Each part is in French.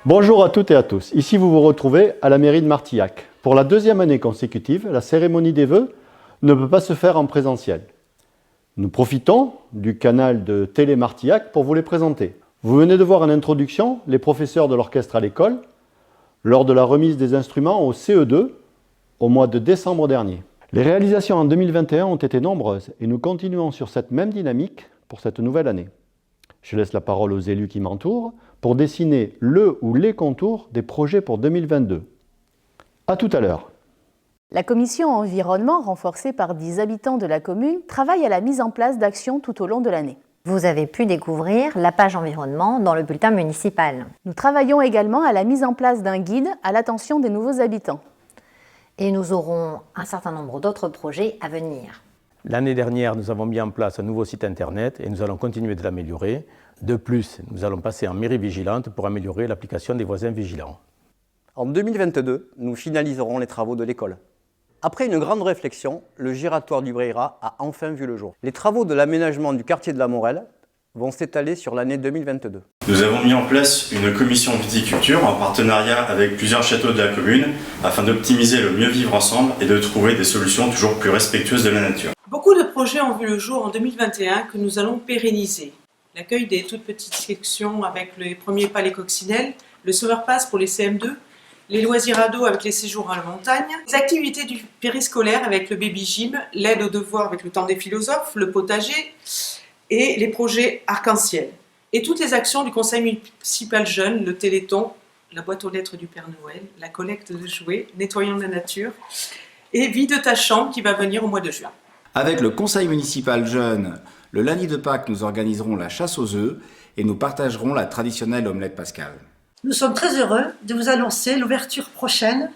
Bonjour à toutes et à tous, ici vous vous retrouvez à la mairie de Martillac. Pour la deuxième année consécutive, la cérémonie des vœux ne peut pas se faire en présentiel. Nous profitons du canal de Télé Martillac pour vous les présenter. Vous venez de voir en introduction les professeurs de l'orchestre à l'école lors de la remise des instruments au CE2 au mois de décembre dernier. Les réalisations en 2021 ont été nombreuses et nous continuons sur cette même dynamique pour cette nouvelle année. Je laisse la parole aux élus qui m'entourent pour dessiner le ou les contours des projets pour 2022. À tout à l'heure. La commission environnement, renforcée par 10 habitants de la commune, travaille à la mise en place d'actions tout au long de l'année. Vous avez pu découvrir la page environnement dans le bulletin municipal. Nous travaillons également à la mise en place d'un guide à l'attention des nouveaux habitants. Et nous aurons un certain nombre d'autres projets à venir. L'année dernière, nous avons mis en place un nouveau site internet et nous allons continuer de l'améliorer. De plus, nous allons passer en mairie vigilante pour améliorer l'application des voisins vigilants. En 2022, nous finaliserons les travaux de l'école. Après une grande réflexion, le giratoire du Breyrat a enfin vu le jour. Les travaux de l'aménagement du quartier de la Morelle vont s'étaler sur l'année 2022. Nous avons mis en place une commission viticulture en partenariat avec plusieurs châteaux de la commune afin d'optimiser le mieux vivre ensemble et de trouver des solutions toujours plus respectueuses de la nature. Beaucoup de projets ont vu le jour en 2021 que nous allons pérenniser. L'accueil des toutes petites sections avec les premiers palais coccinelles, le Summer Pass pour les CM2, les loisirs ados avec les séjours à la montagne, les activités du périscolaire avec le baby gym, l'aide aux devoirs avec le temps des philosophes, le potager et les projets arc-en-ciel. Et toutes les actions du conseil municipal jeune, le téléthon, la boîte aux lettres du Père Noël, la collecte de jouets, nettoyons la nature et vie de ta chambre qui va venir au mois de juin. Avec le conseil municipal jeune, le lundi de Pâques, nous organiserons la chasse aux œufs et nous partagerons la traditionnelle omelette pascale. Nous sommes très heureux de vous annoncer l'ouverture prochaine,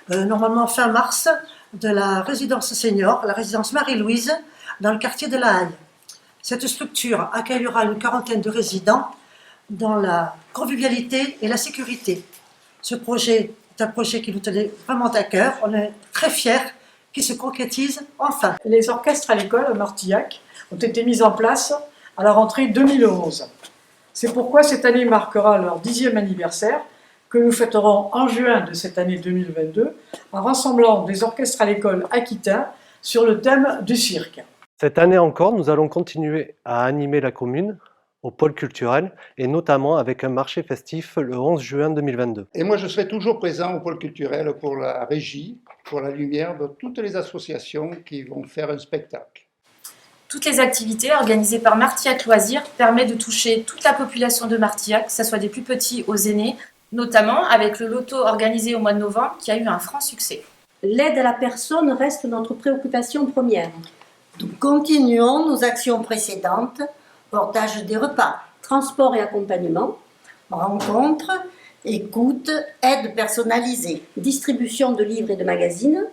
normalement fin mars, de la résidence senior, la résidence Marie-Louise, dans le quartier de la Haye. Cette structure accueillera une quarantaine de résidents dans la convivialité et la sécurité. Ce projet est un projet qui nous tenait vraiment à cœur. On est très fiers qu'il se concrétise enfin. Les orchestres à l'école à Martillac ont été mis en place à la rentrée 2011. C'est pourquoi cette année marquera leur 10e anniversaire que nous fêterons en juin de cette année 2022 en rassemblant des orchestres à l'école aquitains sur le thème du cirque. Cette année encore, nous allons continuer à animer la commune au pôle culturel et notamment avec un marché festif le 11 juin 2022. Et moi, je serai toujours présent au pôle culturel pour la régie, pour la lumière de toutes les associations qui vont faire un spectacle. Toutes les activités organisées par Martillac Loisirs permettent de toucher toute la population de Martillac, que ce soit des plus petits aux aînés, notamment avec le loto organisé au mois de novembre qui a eu un franc succès. L'aide à la personne reste notre préoccupation première. Nous continuons nos actions précédentes, portage des repas, Transport et accompagnement, rencontres, écoute, aide personnalisée, distribution de livres et de magazines,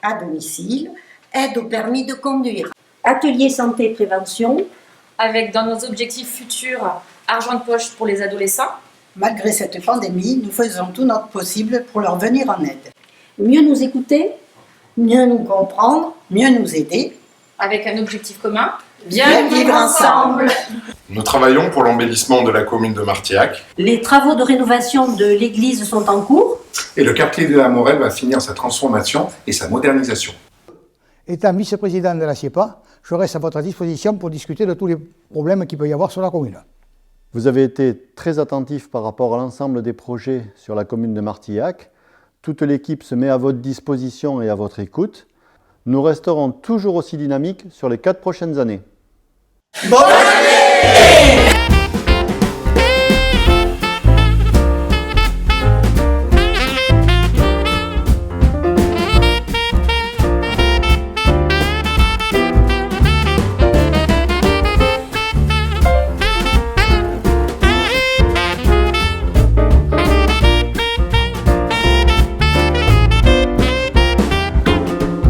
à domicile, aide au permis de conduire. Atelier santé et prévention, avec dans nos objectifs futurs argent de poche pour les adolescents. Malgré cette pandémie, nous faisons tout notre possible pour leur venir en aide. Mieux nous écouter, mieux nous comprendre, mieux nous aider. Avec un objectif commun, bien vivre ensemble. Nous travaillons pour l'embellissement de la commune de Martillac. Les travaux de rénovation de l'église sont en cours. Et le quartier de la Morelle va finir sa transformation et sa modernisation. Étant vice-président de la CIEPA, je reste à votre disposition pour discuter de tous les problèmes qu'il peut y avoir sur la commune. Vous avez été très attentif par rapport à l'ensemble des projets sur la commune de Martillac. Toute l'équipe se met à votre disposition et à votre écoute. Nous resterons toujours aussi dynamiques sur les 4 prochaines années. Bonne année!